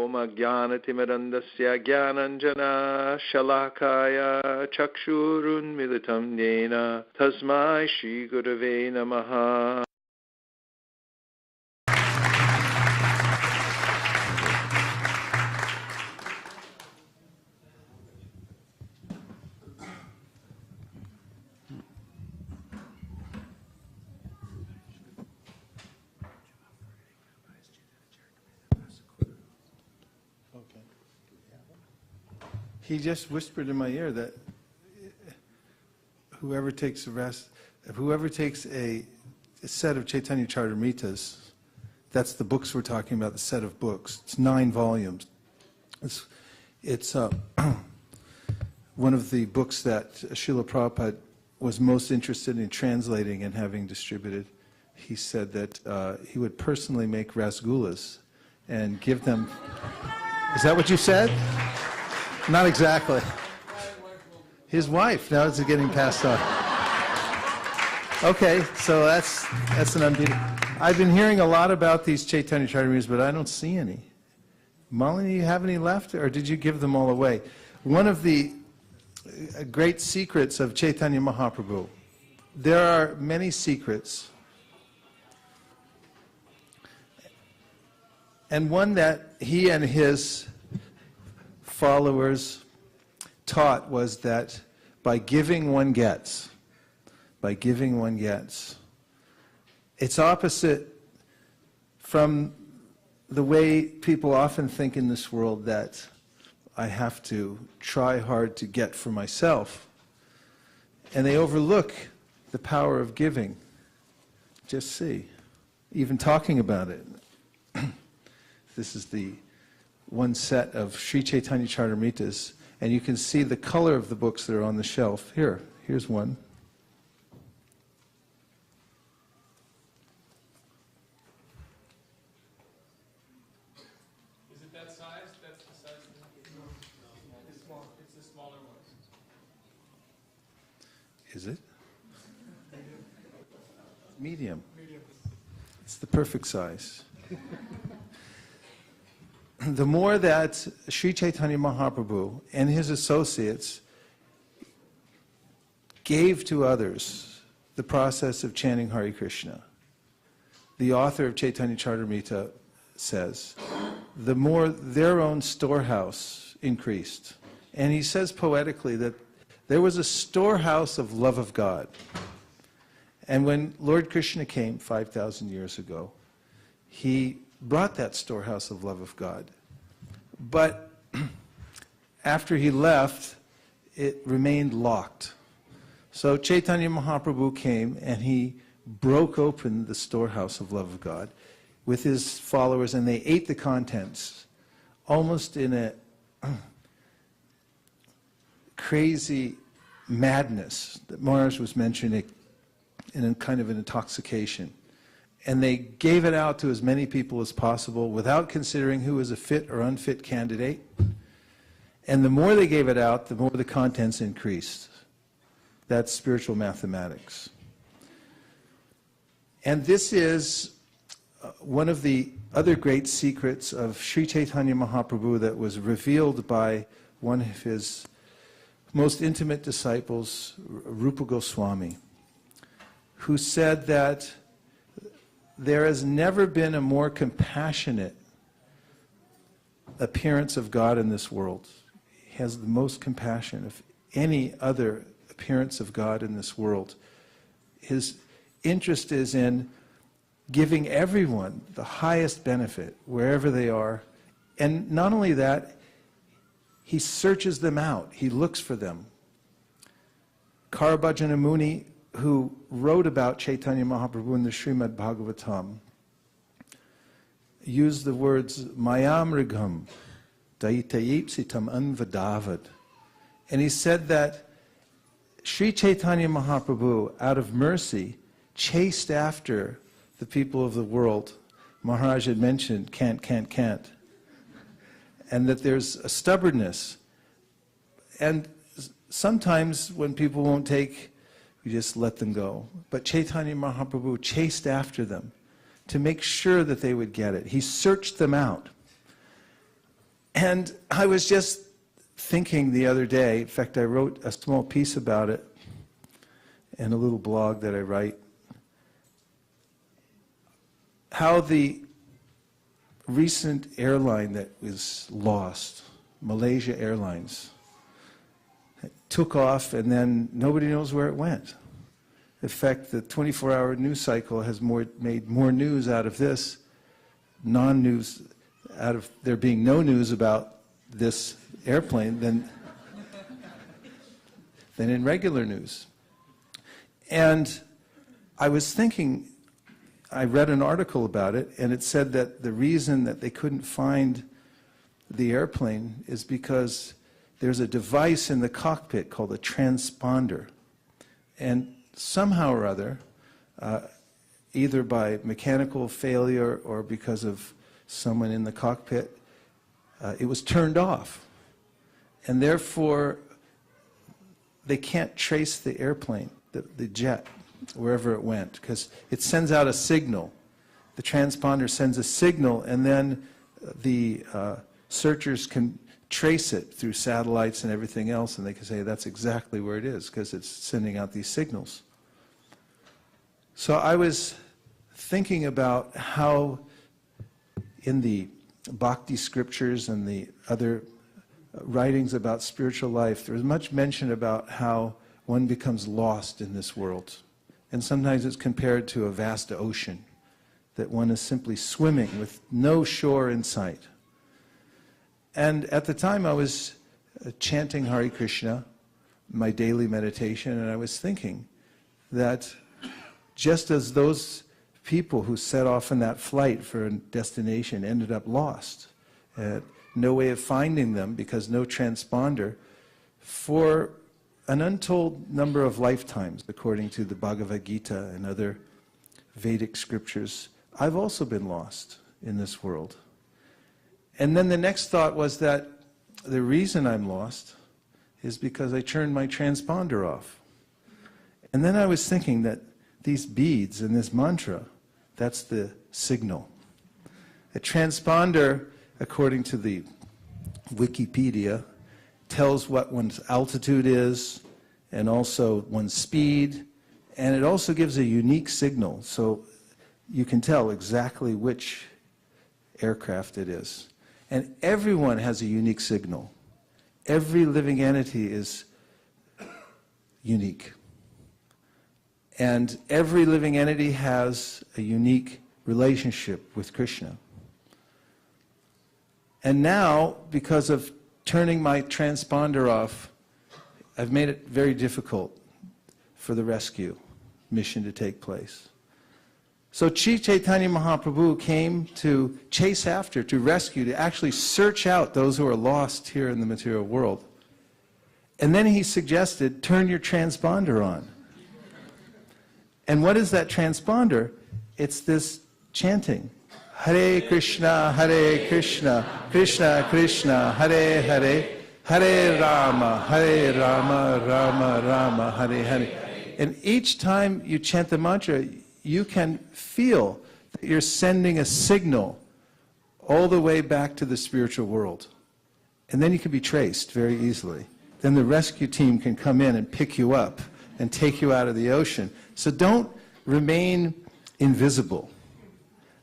Om Ajnanatimirandasya Jnananjana Shalakaya Chakshurunmilitam Yena Tasmai Shri Gurave Namaha. He just whispered in my ear that whoever takes a set of Caitanya Charitamritas, that's the books we're talking about, the set of books. It's 9 volumes. It's one of the books that Srila Prabhupada was most interested in translating and having distributed. He said that he would personally make rasgullas and give them... Is that what you said? Not exactly. His wife. Now it's getting passed on. Okay, so that's an unbeatable. I've been hearing a lot about these Caitanya Charitamritas, but I don't see any. Malini, you have any left, or did you give them all away? One of the great secrets of Chaitanya Mahaprabhu. There are many secrets. And one that he and his followers taught was that by giving one gets. By giving one gets. It's opposite from the way people often think in this world that I have to try hard to get for myself. And they overlook the power of giving. Just see. Even talking about it. This is the one set of Sri Chaitanya Charitamritas, and you can see the color of the books that are on the shelf. Here's one. Is it that size? That's the size. It's small. It's the smaller one. Is it? Medium. It's the perfect size. The more that Sri Chaitanya Mahaprabhu and his associates gave to others the process of chanting Hare Krishna, the author of Chaitanya Charitamrita says, the more their own storehouse increased. And he says poetically that there was a storehouse of love of God. And when Lord Krishna came 5,000 years ago, he brought that storehouse of love of God. But after he left, it remained locked. So Chaitanya Mahaprabhu came and he broke open the storehouse of love of God with his followers, and they ate the contents almost in a crazy madness that Maharaj was mentioning, in a kind of an intoxication. And they gave it out to as many people as possible without considering who was a fit or unfit candidate. And the more they gave it out, the more the contents increased. That's spiritual mathematics. And this is one of the other great secrets of Sri Chaitanya Mahaprabhu that was revealed by one of his most intimate disciples, Rupa Goswami, who said that there has never been a more compassionate appearance of God in this world. He has the most compassion of any other appearance of God in this world. His interest is in giving everyone the highest benefit wherever they are. And not only that, he searches them out. He looks for them. Karabhajana Muni, who wrote about Chaitanya Mahaprabhu in the Srimad Bhagavatam, used the words Mayamrigam Daitayipsitam Anvadavad. And he said that Sri Chaitanya Mahaprabhu, out of mercy, chased after the people of the world. Maharaj had mentioned can't. And that there's a stubbornness. And sometimes when people won't take, we just let them go. But Chaitanya Mahaprabhu chased after them to make sure that they would get it. He searched them out. And I was just thinking the other day, in fact, I wrote a small piece about it in a little blog that I write, how the recent airline that was lost, Malaysia Airlines, took off and then nobody knows where it went. In fact, the 24-hour news cycle has made more news out of this, non-news, out of there being no news about this airplane than in regular news. And I was thinking, I read an article about it, and it said that the reason that they couldn't find the airplane is because there's a device in the cockpit called a transponder. And somehow or other, either by mechanical failure or because of someone in the cockpit, it was turned off. And therefore, they can't trace the airplane, the jet, wherever it went, because it sends out a signal. The transponder sends a signal, and then the searchers can trace it through satellites and everything else, and they can say that's exactly where it is, because it's sending out these signals. So I was thinking about how in the Bhakti scriptures and the other writings about spiritual life, there's much mention about how one becomes lost in this world. And sometimes it's compared to a vast ocean, that one is simply swimming with no shore in sight. And at the time I was chanting Hare Krishna, my daily meditation, and I was thinking that just as those people who set off in that flight for a destination ended up lost, no way of finding them because no transponder, for an untold number of lifetimes, according to the Bhagavad Gita and other Vedic scriptures, I've also been lost in this world. And then the next thought was that the reason I'm lost is because I turned my transponder off. And then I was thinking that these beads and this mantra, that's the signal. A transponder, according to the Wikipedia, tells what one's altitude is and also one's speed, and it also gives a unique signal, so you can tell exactly which aircraft it is. And everyone has a unique signal. Every living entity is unique. And every living entity has a unique relationship with Krishna. And now, because of turning my transponder off, I've made it very difficult for the rescue mission to take place. So Sri Caitanya Mahaprabhu came to chase after, to rescue, to actually search out those who are lost here in the material world. And then he suggested, turn your transponder on. And what is that transponder? It's this chanting. Hare Krishna, Krishna Krishna, Hare Hare, Hare Rama, Rama Rama, Hare Hare. And each time you chant the mantra, you can feel that you're sending a signal all the way back to the spiritual world. And then you can be traced very easily. Then the rescue team can come in and pick you up and take you out of the ocean. So don't remain invisible.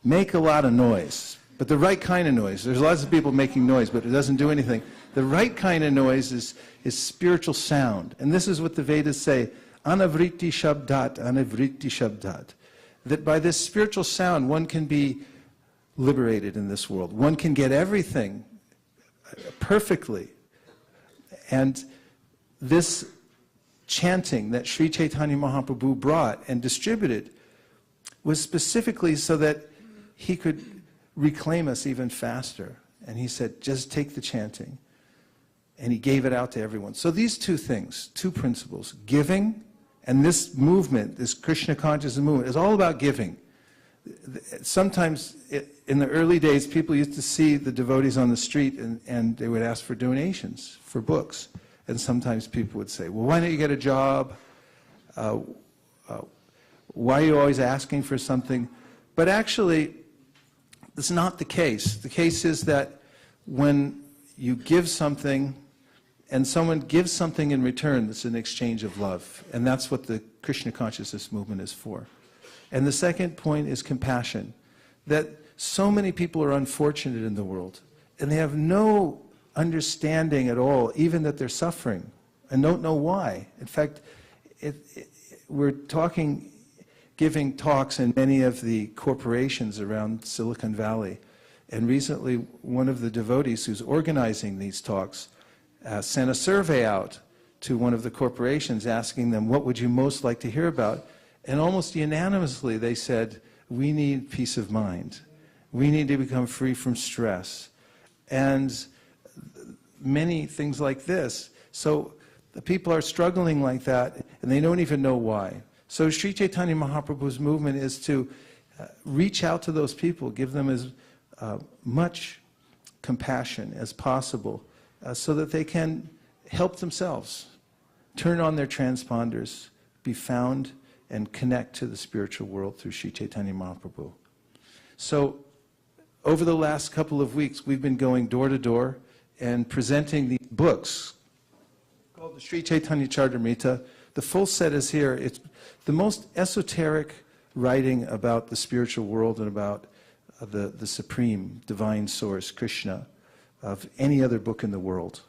Make a lot of noise, but the right kind of noise. There's lots of people making noise, but it doesn't do anything. The right kind of noise is spiritual sound. And this is what the Vedas say, anavritti shabdat, anavritti shabdat. That by this spiritual sound, one can be liberated in this world. One can get everything perfectly. And this chanting that Sri Caitanya Mahaprabhu brought and distributed was specifically so that he could reclaim us even faster. And he said, just take the chanting. And he gave it out to everyone. So these two things, two principles, giving, and this movement, this Krishna consciousness movement, is all about giving. Sometimes in the early days, people used to see the devotees on the street and they would ask for donations for books. And sometimes people would say, well, why don't you get a job? Why are you always asking for something? But actually, that's not the case. The case is that when you give something, and someone gives something in return that's an exchange of love. And that's what the Krishna consciousness movement is for. And the second point is compassion. That so many people are unfortunate in the world, and they have no understanding at all, even that they're suffering, and don't know why. In fact, we're giving talks in many of the corporations around Silicon Valley. And recently, one of the devotees who's organizing these talks sent a survey out to one of the corporations asking them, what would you most like to hear about? And almost unanimously they said, we need peace of mind. We need to become free from stress. And many things like this. So the people are struggling like that, and they don't even know why. So Sri Chaitanya Mahaprabhu's movement is to reach out to those people, give them as much compassion as possible, so that they can help themselves, turn on their transponders, be found, and connect to the spiritual world through Sri Chaitanya Mahaprabhu. So over the last couple of weeks, we've been going door to door and presenting these books called the Sri Chaitanya Charitamrta. The full set is here. It's the most esoteric writing about the spiritual world and about the supreme divine source, Krishna, of any other book in the world.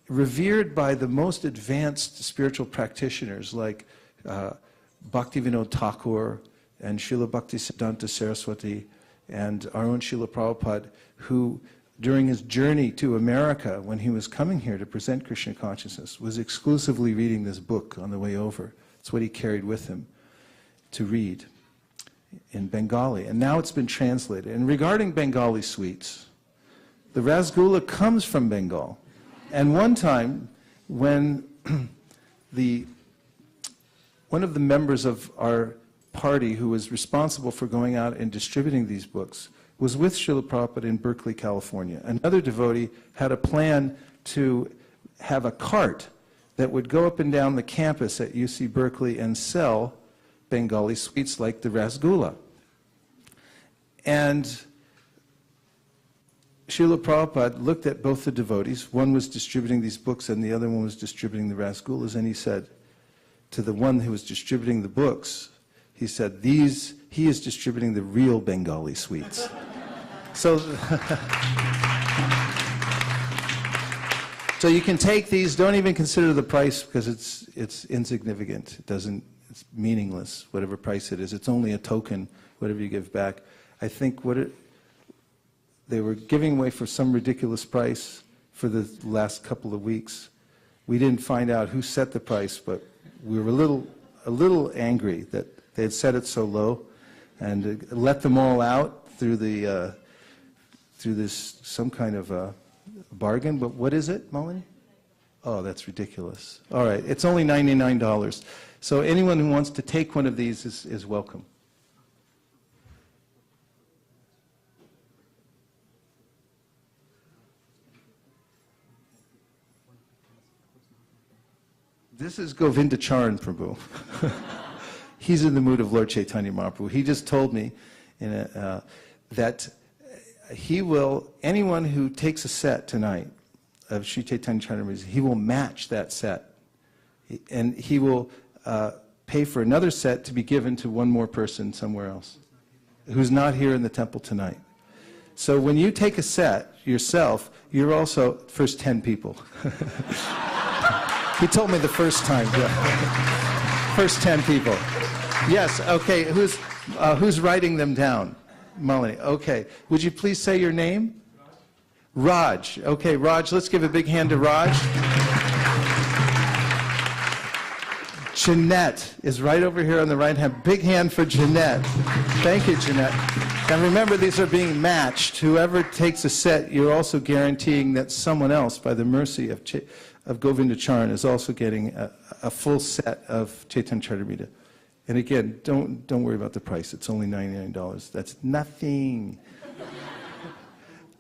Revered by the most advanced spiritual practitioners like Bhaktivinoda Thakur and Srila Bhaktisiddhanta Saraswati and our own Srila Prabhupada, who during his journey to America, when he was coming here to present Krishna consciousness, was exclusively reading this book on the way over. It's what he carried with him to read in Bengali. And now it's been translated. And regarding Bengali sweets, the Rasgulla comes from Bengal. And one time, when one of the members of our party who was responsible for going out and distributing these books was with Srila Prabhupada in Berkeley, California. Another devotee had a plan to have a cart that would go up and down the campus at UC Berkeley and sell Bengali sweets like the Rasgulla. And Srila Prabhupada looked at both the devotees. One was distributing these books and the other one was distributing the Rasgullas, and he said to the one who was distributing the books, he said, he is distributing the real Bengali sweets. So, so you can take these, don't even consider the price because it's insignificant. It's meaningless, whatever price it is. It's only a token, whatever you give back. I think they were giving away for some ridiculous price for the last couple of weeks. We didn't find out who set the price, but we were a little angry that they had set it so low, and let them all out through this some kind of bargain. But what is it, Molly? Oh, that's ridiculous. All right, it's only $99. So anyone who wants to take one of these is welcome. This is Govinda Charan Prabhu. He's in the mood of Lord Chaitanya Mahaprabhu. He just told me that he will, anyone who takes a set tonight of Sri Chaitanya Charitamrta, he will match that set. And he will pay for another set to be given to one more person somewhere else who's not here in the temple tonight. So when you take a set yourself, you're also first 10 people. He told me the first time. Yeah. First 10 people. Yes, okay, who's writing them down? Malini, okay. Would you please say your name? Raj. Okay, Raj, let's give a big hand to Raj. Jeanette is right over here on the right hand. Big hand for Jeanette. Thank you, Jeanette. And remember, these are being matched. Whoever takes a set, you're also guaranteeing that someone else, by the mercy of Govinda Charan, is also getting a full set of Chaitanya Charitamrta. And again, don't worry about the price. It's only $99. That's nothing.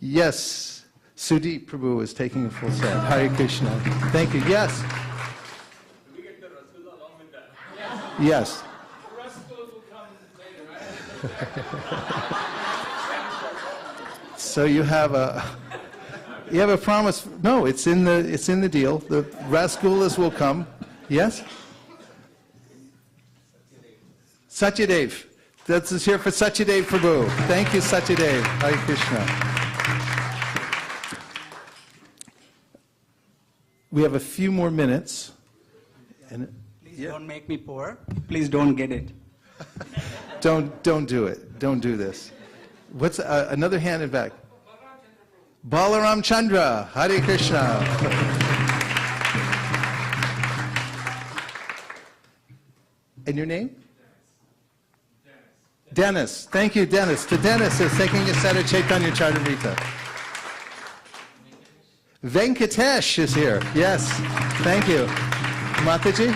Yes, Sudeep Prabhu is taking a full set. Hare Krishna. Thank you. Yes. Do we get the Rasgulla along with that? Yes. The Rasgullas will come later, right? So you have You have a promise? No, it's in the deal. The rasgullas will come. Yes? Satyadev. This is here for Satyadev Prabhu. Thank you, Satyadev. Hare Krishna. We have a few more minutes. And Please don't make me poor. Please don't get it. don't do it. Don't do this. What's another hand in back? Balaram Chandra. Hare Krishna. And your name? Dennis. Thank you, Dennis. To Dennis is taking a set of Caitanya Charitamrta. Venkatesh is here. Yes. Thank you. Mataji?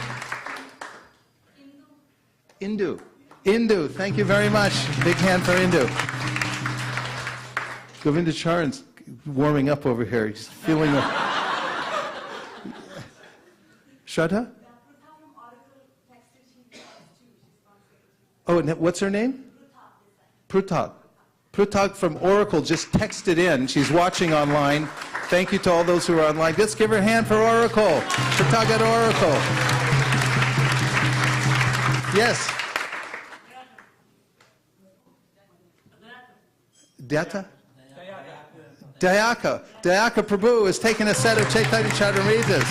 Indu. Indu. Thank you very much. Big hand for Indu. Govinda Charan's warming up over here. He's feeling the... Shraddha? Oh, and what's her name? Prutak. Prutak from Oracle just texted in. She's watching online. Thank you to all those who are online. Let's give her a hand for Oracle. Prutak at Oracle. Yes. Data? Dayaka. Dayaka Prabhu is taking a set of Caitanya Charitamritas.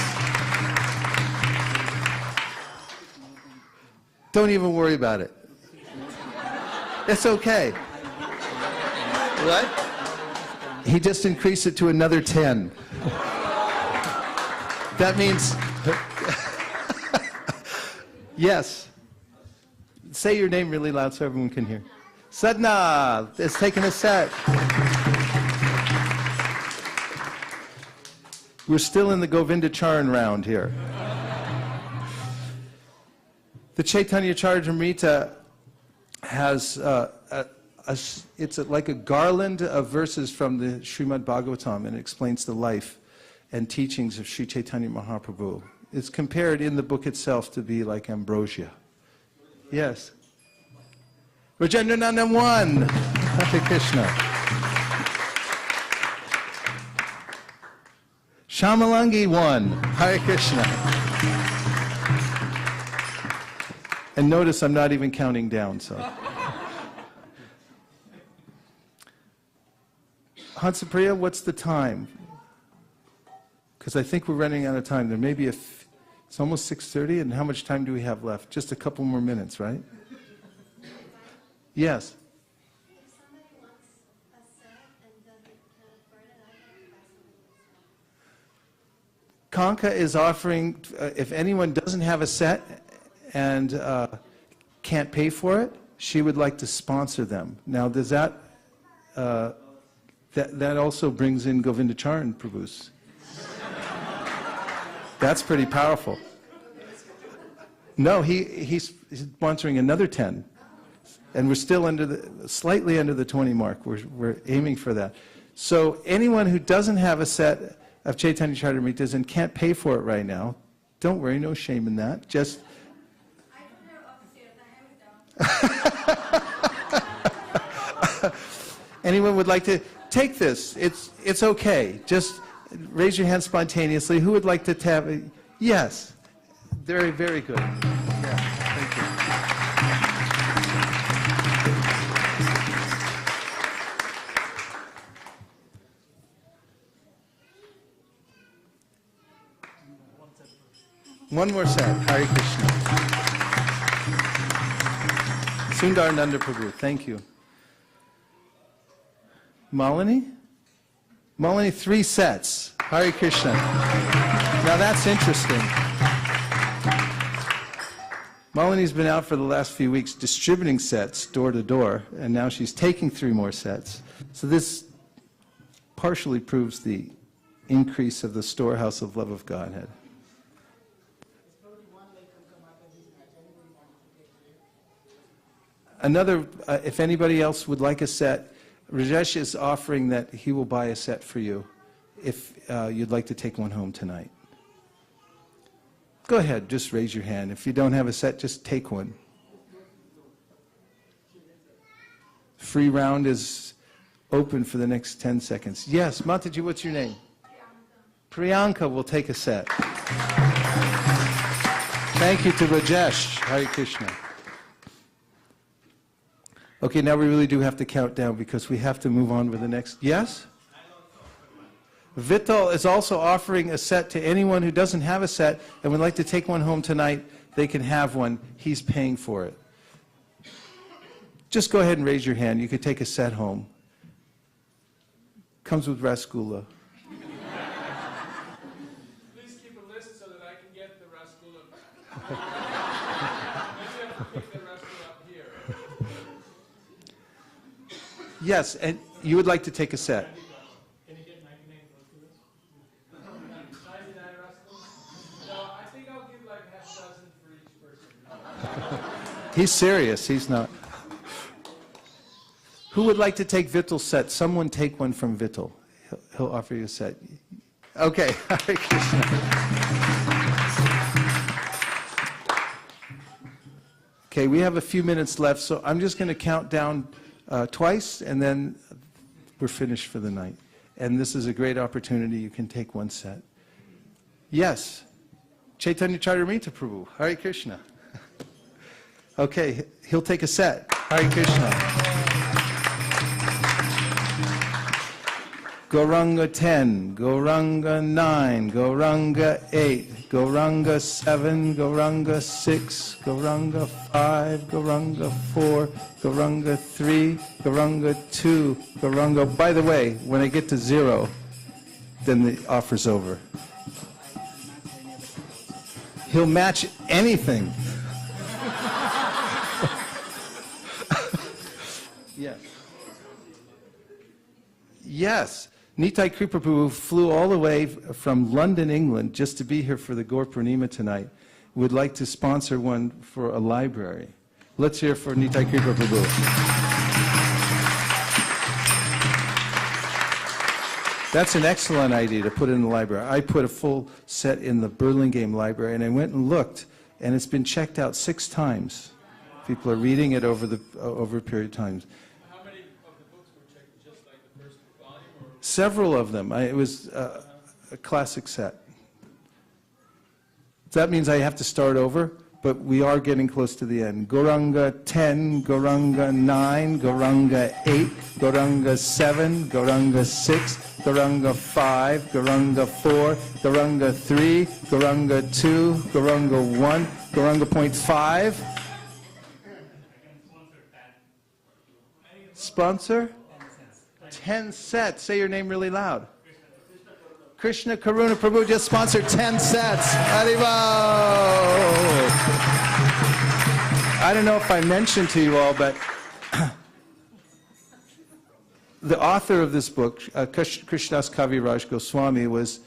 Don't even worry about it. It's okay. What? He just increased it to another 10. That means... Yes. Say your name really loud so everyone can hear. Sadhna is taking a set. We're still in the Govinda Charan round here. The Caitanya Charitamrita has it's like a garland of verses from the Srimad Bhagavatam, and it explains the life and teachings of Sri Chaitanya Mahaprabhu. It's compared in the book itself to be like ambrosia. Yes. Rajendranandam 1. Hare Krishna. Shamalangi 1. Hare Krishna. And notice I'm not even counting down, so. Hansapriya, what's the time? Because I think we're running out of time. There may be it's almost 6:30, and how much time do we have left? Just a couple more minutes, right? Yes. If somebody wants a set and can't afford it, I can buy something. Kanka is offering, if anyone doesn't have a set and can't pay for it, she would like to sponsor them. Now, does that also brings in Govinda Charan Prabhu's? That's pretty powerful. No, he's sponsoring another 10. And we're still slightly under the 20 mark. We're aiming for that. So anyone who doesn't have a set of Caitanya Charitamritas and can't pay for it right now, don't worry, no shame in that. Just I don't have upstairs. anyone would like to take this? It's okay. Just raise your hand spontaneously. Who would like to tap? Yes. Very, very good. Yeah, thank you. One more set. Hare Krishna. Sundar Nanda Prabhu, thank you. Malini? Malini, 3 sets. Hare Krishna. Now that's interesting. Malini's been out for the last few weeks distributing sets door to door, and now she's taking 3 more sets. So this partially proves the increase of the storehouse of love of Godhead. Another, if anybody else would like a set, Rajesh is offering that he will buy a set for you if you'd like to take one home tonight. Go ahead, just raise your hand. If you don't have a set, just take one. Free round is open for the next 10 seconds. Yes, Mataji, what's your name? Priyanka will take a set. Thank you to Rajesh. Hare Krishna. Okay, now we really do have to count down because we have to move on with the next. Yes? Vittal is also offering a set to anyone who doesn't have a set and would like to take one home tonight. They can have one. He's paying for it. Just go ahead and raise your hand. You could take a set home. Comes with rasgulla. Please keep a list so that I can get the rasgulla. Maybe I have to pick the rasgulla up here. Yes, and you would like to take a set. Can you get 99 rasgullas? 99 rasgullas? No, I think I'll give like half a dozen for each person. He's serious. He's not. Who would like to take Vittal's set? Someone take one from Vittal. He'll offer you a set. Okay. Hare Krishna. Okay, we have a few minutes left, so I'm just going to count down twice, and then we're finished for the night. And this is a great opportunity. You can take one set. Yes. Caitanya Charitamrta Prabhu. Hare Krishna. Okay, he'll take a set. Hare Krishna. Gauranga 10, Gauranga 9, Gauranga 8, Gauranga 7, Gauranga 6, Gauranga 5, Gauranga 4, Gauranga 3, Gauranga 2, Gauranga... By the way, when I get to 0, then the offer's over. He'll match anything. Yes. Yes. Nitai Kripaprabhu flew all the way from London, England, just to be here for the Gaur Purnima tonight. Would like to sponsor one for a library. Let's hear for Nitai Kripaprabhu. That's an excellent idea to put in the library. I put a full set in the Burlingame Library, and I went and looked, and it's been checked out 6 times. People are reading it over a period of time. Several of them. It was a classic set. That means I have to start over, but we are getting close to the end. Gauranga 10, Gauranga 9, Gauranga 8, Gauranga 7, Gauranga 6, Gauranga 5, Gauranga 4, Gauranga 3, Gauranga 2, Gauranga 1, Gauranga point 5. Sponsor? 10 sets. Say your name really loud. Krishna Karuna Prabhu just sponsored 10 sets. Haribo! I don't know if I mentioned to you all, but the author of this book, Krishnadas Kaviraj Goswami, was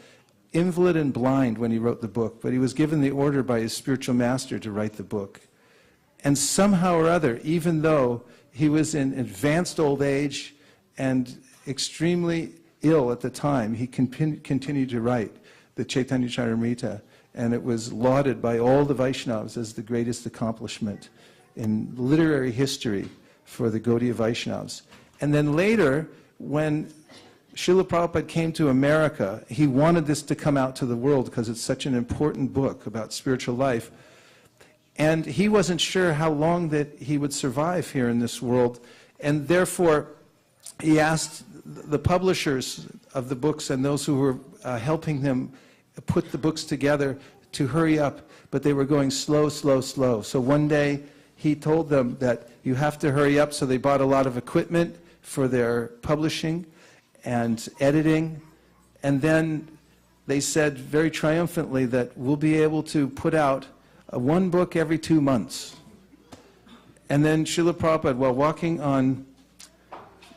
invalid and blind when he wrote the book, but he was given the order by his spiritual master to write the book. And somehow or other, even though he was in advanced old age and extremely ill at the time, he continued to write the Caitanya Charitamrta, and it was lauded by all the Vaishnavas as the greatest accomplishment in literary history for the Gaudiya Vaishnavas. And then later, when Srila Prabhupada came to America, he wanted this to come out to the world because it's such an important book about spiritual life. And he wasn't sure how long that he would survive here in this world, and therefore he asked the publishers of the books and those who were helping him put the books together to hurry up, but they were going slow, slow, slow. So one day he told them that you have to hurry up, so they bought a lot of equipment for their publishing and editing, and then they said very triumphantly that we'll be able to put out one book every 2 months. And then Srila Prabhupada, while walking on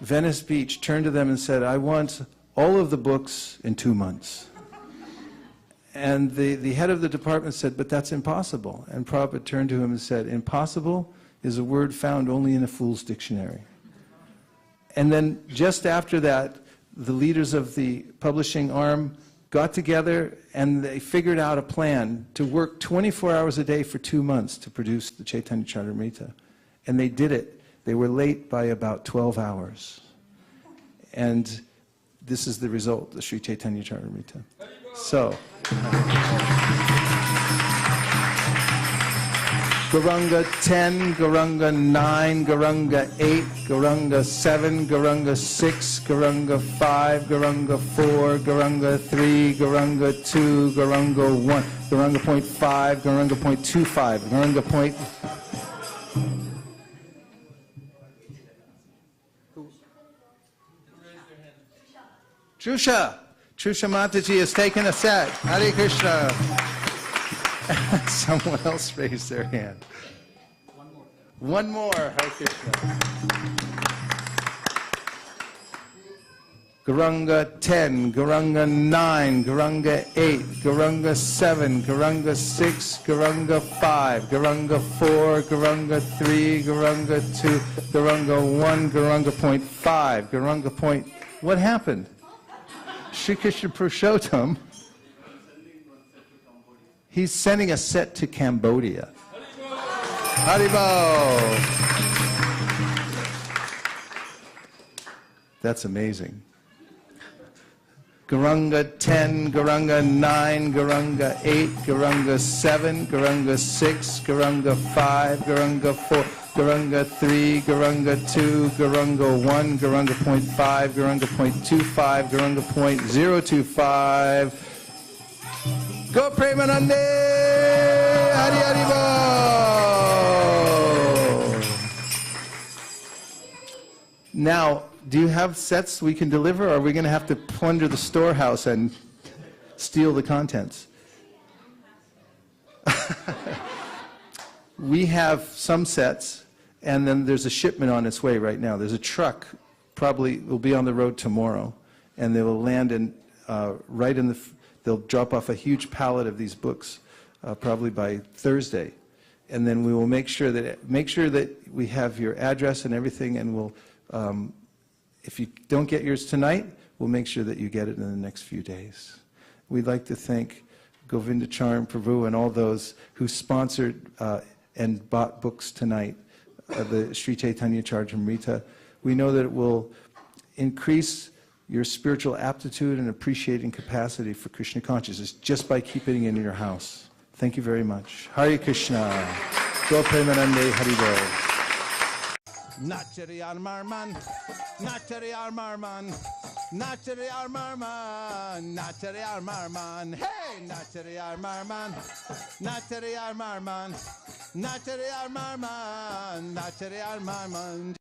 Venice Beach, turned to them and said, I want all of the books in 2 months. And the head of the department said, but that's impossible. And Prabhupada turned to him and said, impossible is a word found only in a fool's dictionary. And then just after that, the leaders of the publishing arm got together and they figured out a plan to work 24 hours a day for 2 months to produce the Caitanya Charitamrta. And they did it. They were late by about 12 hours. And this is the result, the Sri Caitanya Charitamrta. So, Gauranga 10, Gauranga 9, Gauranga 8, Gauranga 7, Gauranga 6, Gauranga 5, Gauranga 4, Gauranga 3, Gauranga 2, Gauranga 1, Gauranga point 5, Gauranga point 25, Gauranga point... Trusha Mataji has taken a set. Hare Krishna. Someone else raised their hand. One more. Hare Krishna. Gauranga 10, Gauranga 9, Gauranga 8, Gauranga 7, Gauranga 6, Gauranga 5, Gauranga 4, Gauranga 3, Gauranga 2, Gauranga 1, Gauranga point 5, Gauranga point... What happened? Sri Krishna Purushottam, he's sending a set to Cambodia. Haribo! That's amazing. Gauranga 10, Gauranga 9, Gauranga 8, Gauranga 7, Gauranga 6, Gauranga 5, Gauranga 4, Gauranga 3, Gauranga 2, Gauranga 1, Gauranga point 5, Gauranga point 25, Gauranga point 025. Go Premanande! Hari Hari Bo! Now, do you have sets we can deliver, or are we going to have to plunder the storehouse and steal the contents? We have some sets, and then there's a shipment on its way right now. There's a truck, probably will be on the road tomorrow, and they will land in they'll drop off a huge pallet of these books, probably by Thursday, and then we will make sure that we have your address and everything, and we'll. If you don't get yours tonight, we'll make sure that you get it in the next few days. We'd like to thank Govindacharan Prabhu and all those who sponsored and bought books tonight, the Sri Caitanya Caritamrta. We know that it will increase your spiritual aptitude and appreciating capacity for Krishna consciousness just by keeping it in your house. Thank you very much. Hare Krishna. Go Premanande Haribo. Nachari Armarman, Nachari Armarman, Nachari Armarman, Nachari Armarman, hey, Nachari Armarman, Nachari Armarman, Nachari Armarman, Nachari Armarman.